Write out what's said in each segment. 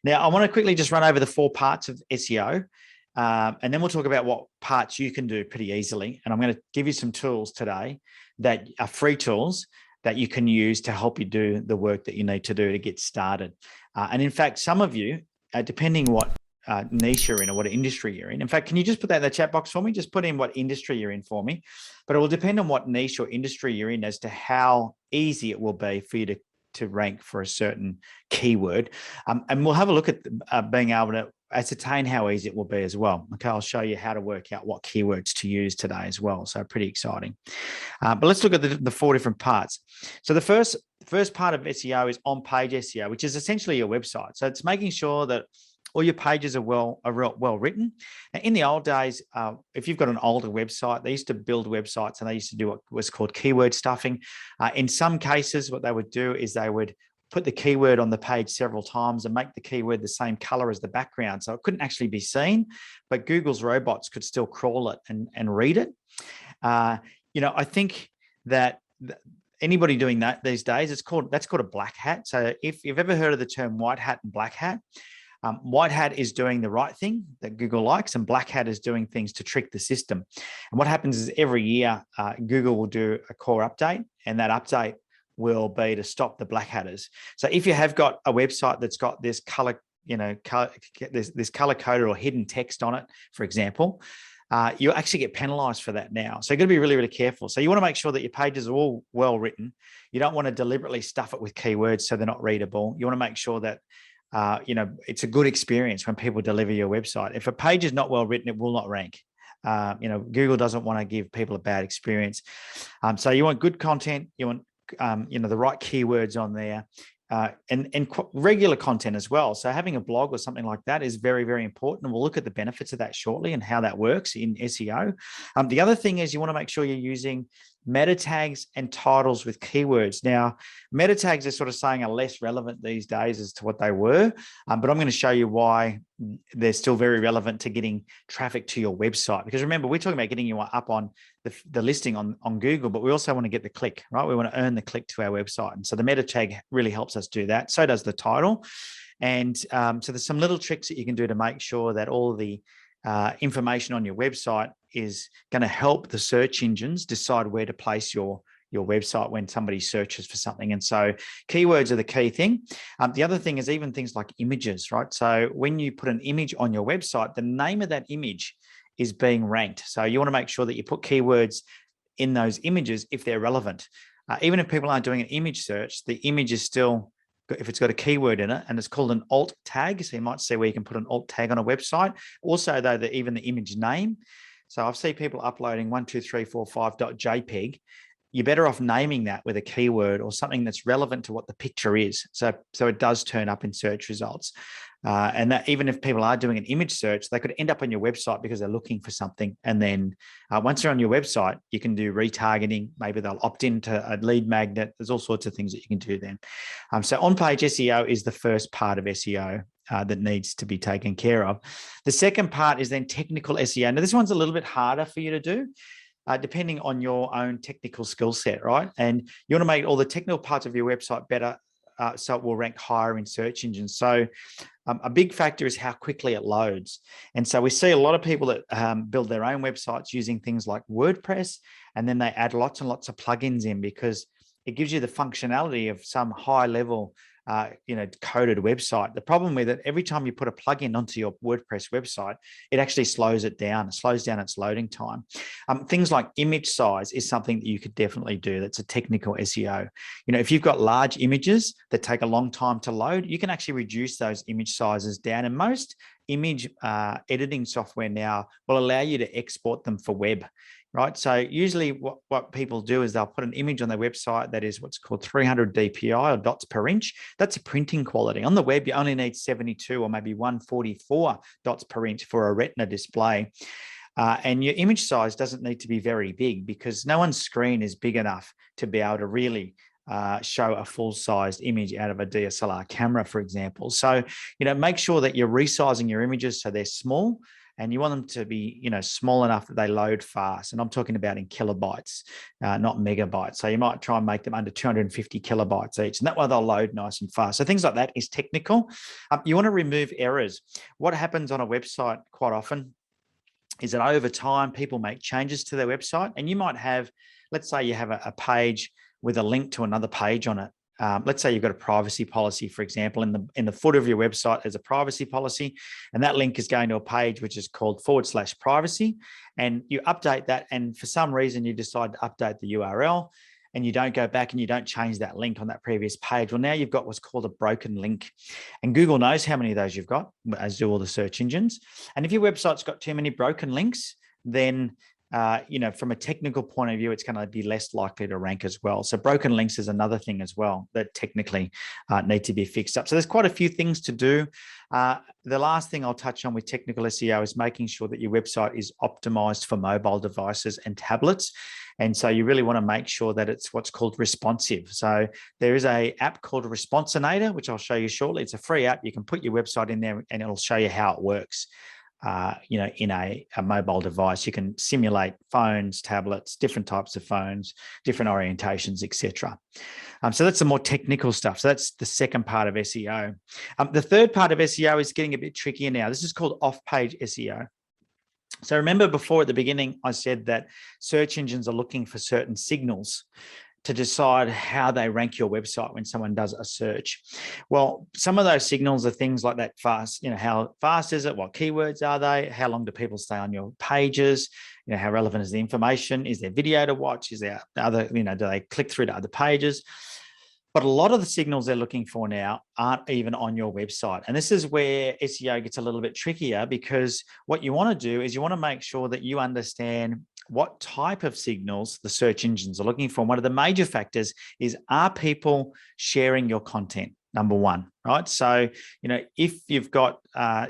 Now, I want to quickly just run over the 4 parts of SEO, and then we'll talk about what parts you can do pretty easily. And I'm going to give you some tools today that are free tools that you can use to help you do the work that you need to do to get started. And in fact, some of you, depending what niche you're in or what industry you're in fact, can you just put that in the chat box for me? Just put in what industry you're in for me. But it will depend on what niche or industry you're in as to how easy it will be for you to rank for a certain keyword. And we'll have a look at being able to ascertain how easy it will be as well. Okay, I'll show you how to work out what keywords to use today as well. So pretty exciting. But let's look at the 4 different parts. So the first part of SEO is on-page SEO, which is essentially your website. So it's making sure that all your pages are well written. Now, in the old days, if you've got an older website, they used to build websites and they used to do what was called keyword stuffing. In some cases, what they would do is they would put the keyword on the page several times and make the keyword the same color as the background. So it couldn't actually be seen, but Google's robots could still crawl it and read it. I think that anybody doing that these days, that's called a black hat. So if you've ever heard of the term white hat and black hat, white hat is doing the right thing that Google likes, and black hat is doing things to trick the system. And what happens is every year, Google will do a core update, and that update will be to stop the black hatters. So if you have got a website that's got this color, this color coded or hidden text on it, for example, you actually get penalized for that now. So you've got to be really, really careful. So you want to make sure that your pages are all well written. You don't want to deliberately stuff it with keywords so they're not readable. You want to make sure that it's a good experience when people deliver your website. If a page is not well written, it will not rank. Google doesn't want to give people a bad experience. So you want good content. You want the right keywords on there, and regular content as well. So having a blog or something like that is very, very important. And we'll look at the benefits of that shortly and how that works in SEO. The other thing is you want to make sure you're using meta tags and titles with keywords. Now, meta tags are sort of saying are less relevant these days as to what they were, but I'm going to show you why they're still very relevant to getting traffic to your website. Because remember, we're talking about getting you up on the listing on Google, but we also want to get the click, right? We want to earn the click to our website. And so the meta tag really helps us do that. So does the title. And so there's some little tricks that you can do to make sure that all the information on your website is going to help the search engines decide where to place your website when somebody searches for something. And so keywords are the key thing. The other thing is even things like images, right? So when you put an image on your website, the name of that image is being ranked. So you want to make sure that you put keywords in those images if they're relevant. Even if people aren't doing an image search, the image is still, if it's got a keyword in it, and it's called an alt tag. So you might see where you can put an alt tag on a website. Also, though, even the image name. So I've seen people uploading 12345.jpg. You're better off naming that with a keyword or something that's relevant to what the picture is. So it does turn up in search results. And that even if people are doing an image search, they could end up on your website because they're looking for something. And then once they're on your website, you can do retargeting. Maybe they'll opt into a lead magnet. There's all sorts of things that you can do then. So on-page SEO is the first part of SEO that needs to be taken care of. The second part is then technical SEO. Now, this one's a little bit harder for you to do. Depending on your own technical skill set, right? And you want to make all the technical parts of your website better so it will rank higher in search engines. So a big factor is how quickly it loads. And so we see a lot of people that build their own websites using things like WordPress, and then they add lots and lots of plugins in because it gives you the functionality of some high level coded website. The problem with it, every time you put a plugin onto your WordPress website, it actually slows it down. It slows down its loading time. Things like image size is something that you could definitely do. That's a technical SEO. If you've got large images that take a long time to load, you can actually reduce those image sizes down. And most image editing software now will allow you to export them for web. Right. So usually what people do is they'll put an image on their website that is what's called 300 DPI or dots per inch. That's a printing quality. On the web, you only need 72 or maybe 144 dots per inch for a retina display. And your image size doesn't need to be very big because no one's screen is big enough to be able to really show a full-sized image out of a DSLR camera, for example. So, make sure that you're resizing your images so they're small. and you want them to be, small enough that they load fast. And I'm talking about in kilobytes, not megabytes. So you might try and make them under 250 kilobytes each, and that way they'll load nice and fast. So things like that is technical. You want to remove errors. What happens on a website quite often is that over time, people make changes to their website, and you might have, let's say you have a page with a link to another page on it. Let's say you've got a privacy policy, for example, in the footer of your website, there's a privacy policy, and that link is going to a page which is called /privacy, and you update that, and for some reason you decide to update the URL, and you don't go back and you don't change that link on that previous page. Well, now you've got what's called a broken link, and Google knows how many of those you've got, as do all the search engines. And if your website's got too many broken links, then from a technical point of view, it's going to be less likely to rank as well. So broken links is another thing as well that technically need to be fixed up. So there's quite a few things to do. The last thing I'll touch on with technical SEO is making sure that your website is optimized for mobile devices and tablets. And so you really want to make sure that it's what's called responsive. So there is an app called Responsinator, which I'll show you shortly. It's a free app. You can put your website in there and it'll show you how it works. In a mobile device. You can simulate phones, tablets, different types of phones, different orientations, etc. So that's the more technical stuff. So that's the second part of SEO. The third part of SEO is getting a bit trickier now. This is called off-page SEO. So remember before at the beginning, I said that search engines are looking for certain signals to decide how they rank your website when someone does a search. Well, some of those signals are things like that fast, how fast is it? What keywords are they? How long do people stay on your pages? How relevant is the information? Is there video to watch? Is there other, do they click through to other pages? But a lot of the signals they're looking for now aren't even on your website. And this is where SEO gets a little bit trickier, because what you want to do is you want to make sure that you understand what type of signals the search engines are looking for. And one of the major factors is, are people sharing your content? Number one, right? So, if you've got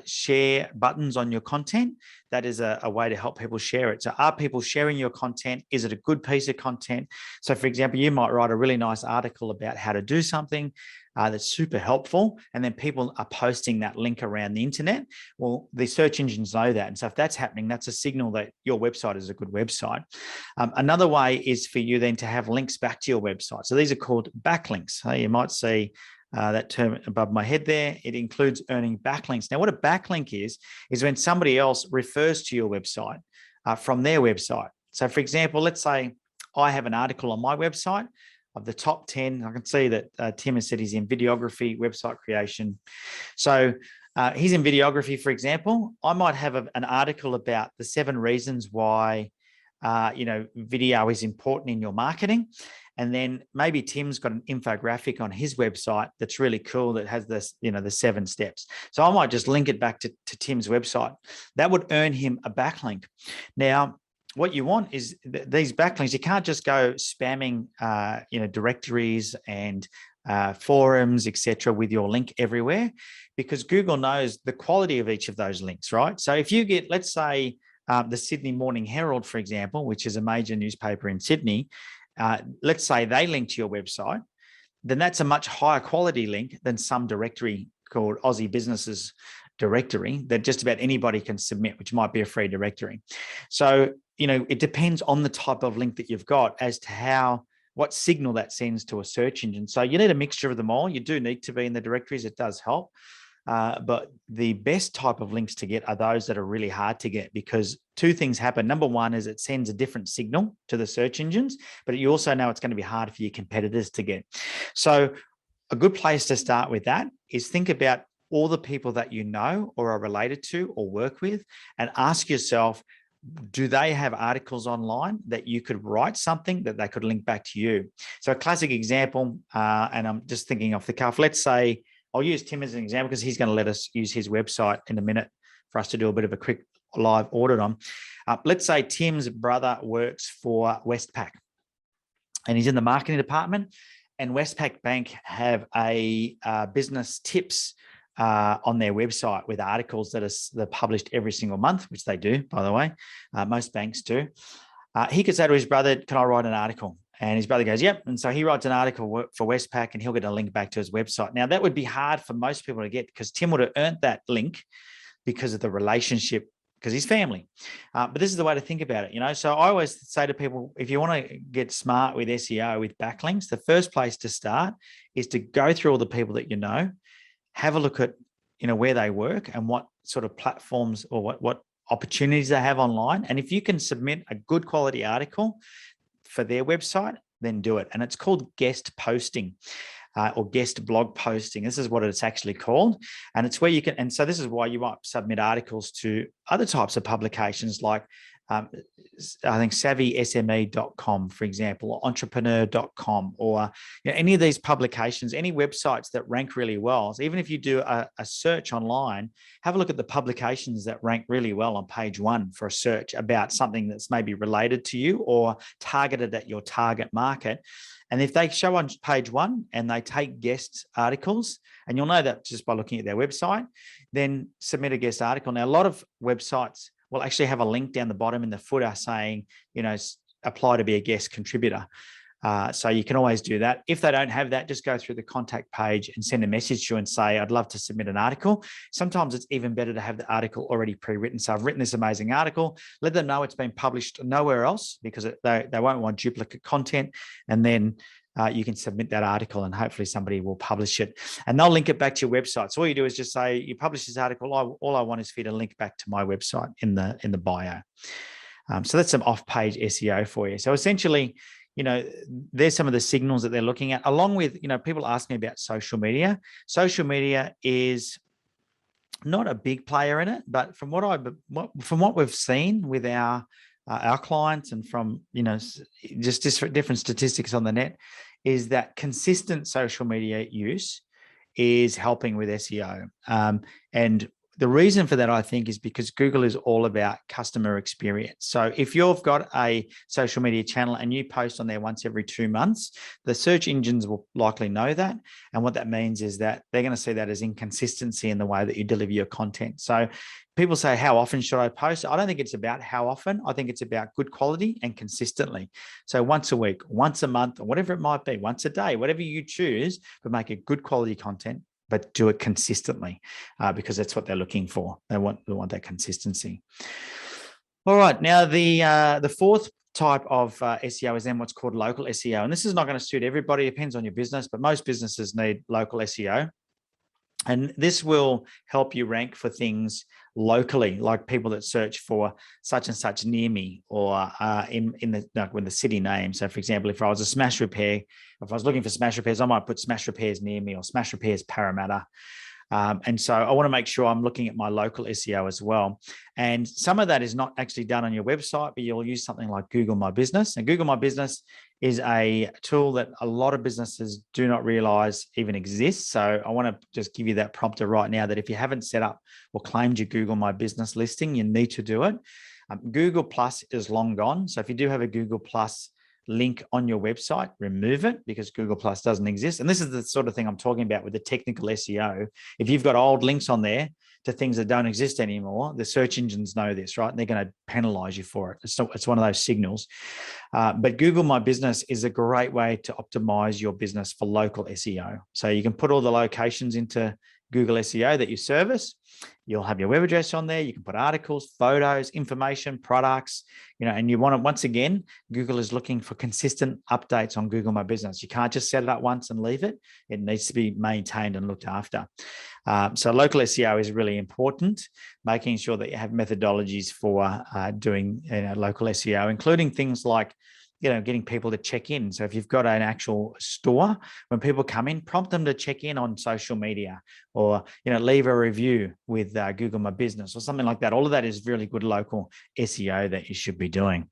share buttons on your content, that is a way to help people share it. So are people sharing your content? Is it a good piece of content? So for example, you might write a really nice article about how to do something that's super helpful, and then people are posting that link around the internet. Well, the search engines know that. And so if that's happening, that's a signal that your website is a good website. Another way is for you then to have links back to your website. So these are called backlinks. You might see that term above my head there. It includes earning backlinks. Now, what a backlink is when somebody else refers to your website from their website. So for example, let's say I have an article on my website of the top 10. I can see that Tim has said he's in videography, website creation. So he's in videography, for example. I might have an article about the 7 reasons why video is important in your marketing. And then maybe Tim's got an infographic on his website that's really cool that has this, the 7 steps. So I might just link it back to Tim's website. That would earn him a backlink. Now, what you want is these backlinks. You can't just go spamming, directories and forums, etc., with your link everywhere, because Google knows the quality of each of those links, right? So if you get, let's say, the Sydney Morning Herald, for example, which is a major newspaper in Sydney, let's say they link to your website, then that's a much higher quality link than some directory called Aussie Businesses Directory that just about anybody can submit, which might be a free directory. So, it depends on the type of link that you've got as to what signal that sends to a search engine. So you need a mixture of them all. You do need to be in the directories. It does help. But the best type of links to get are those that are really hard to get, because 2 things happen. Number one is it sends a different signal to the search engines, but you also know it's going to be hard for your competitors to get. So a good place to start with that is think about all the people that you know or are related to or work with, and ask yourself, do they have articles online that you could write something that they could link back to you? So a classic example, and I'm just thinking off the cuff, let's say, I'll use Tim as an example because he's going to let us use his website in a minute for us to do a bit of a quick live audit on. Let's say Tim's brother works for Westpac and he's in the marketing department, and Westpac Bank have a business tips on their website with articles that are published every single month, which they do, by the way. Most banks do. He could say to his brother, can I write an article? And his brother goes, yep. And so he writes an article for Westpac and he'll get a link back to his website. Now, that would be hard for most people to get because Tim would have earned that link because of the relationship because he's family. But this is the way to think about it, So I always say to people, if you want to get smart with SEO, with backlinks, the first place to start is to go through all the people that you know, have a look at, where they work and what sort of platforms or what opportunities they have online. And if you can submit a good quality article for their website, then do it. And it's called guest posting. Or guest blog posting. This is what it's actually called. And it's where you can, and so this is why you might submit articles to other types of publications like I think SavvySME.com, for example, or entrepreneur.com, or any of these publications, any websites that rank really well. So even if you do a search online, have a look at the publications that rank really well on page 1 for a search about something that's maybe related to you or targeted at your target market. And if they show on page 1 and they take guest articles, and you'll know that just by looking at their website, then submit a guest article. Now, a lot of websites will actually have a link down the bottom in the footer saying, apply to be a guest contributor. So you can always do that. If they don't have that, just go through the contact page and send a message to you and say, I'd love to submit an article. Sometimes it's even better to have the article already pre-written. So I've written this amazing article, let them know it's been published nowhere else because they won't want duplicate content. And then you can submit that article and hopefully somebody will publish it and they'll link it back to your website. So all you do is just say, you publish this article. All I want is for you to link back to my website in the bio. So that's some off-page SEO for you. So essentially, there's some of the signals that they're looking at, along with, people ask me about social media. Social media is not a big player in it, but from what we've seen with our clients and from, just different statistics on the net, is that consistent social media use is helping with SEO. And the reason for that, I think, is because Google is all about customer experience. So if you've got a social media channel and you post on there once every 2 months, the search engines will likely know that. And what that means is that they're going to see that as inconsistency in the way that you deliver your content. So people say, how often should I post? I don't think it's about how often. I think it's about good quality and consistently. So once a week, once a month, or whatever it might be, once a day, whatever you choose, but make a good quality content, but do it consistently because that's what they're looking for. They want that consistency. All right. Now, the fourth type of SEO is then what's called local SEO. And this is not going to suit everybody. It depends on your business, but most businesses need local SEO. And this will help you rank for things locally, like people that search for such and such near me, or in the city name. So, for example, if I was a smash repair, if I was looking for smash repairs, I might put smash repairs near me or smash repairs Parramatta. And so I want to make sure I'm looking at my local SEO as well. And some of that is not actually done on your website, but you'll use something like Google My Business. And Google My Business is a tool that a lot of businesses do not realize even exists. So I want to just give you that prompter right now that if you haven't set up or claimed your Google My Business listing, you need to do it. Google Plus is long gone. So if you do have a Google Plus link on your website, remove it because Google Plus doesn't exist. And this is the sort of thing I'm talking about with the technical SEO. If you've got old links on there to things that don't exist anymore, the search engines know this, right? And they're going to penalize you for it. So it's one of those signals. But Google My Business is a great way to optimize your business for local SEO. So you can put all the locations into Google SEO that you service. You'll have your web address on there. You can put articles, photos, information, products, and you want to, once again, Google is looking for consistent updates on Google My Business. You can't just set it up once and leave it. It needs to be maintained and looked after. So local SEO is really important, making sure that you have methodologies for doing local SEO, including things like getting people to check in. So if you've got an actual store, when people come in, prompt them to check in on social media, or, leave a review with Google My Business or something like that. All of that is really good local SEO that you should be doing.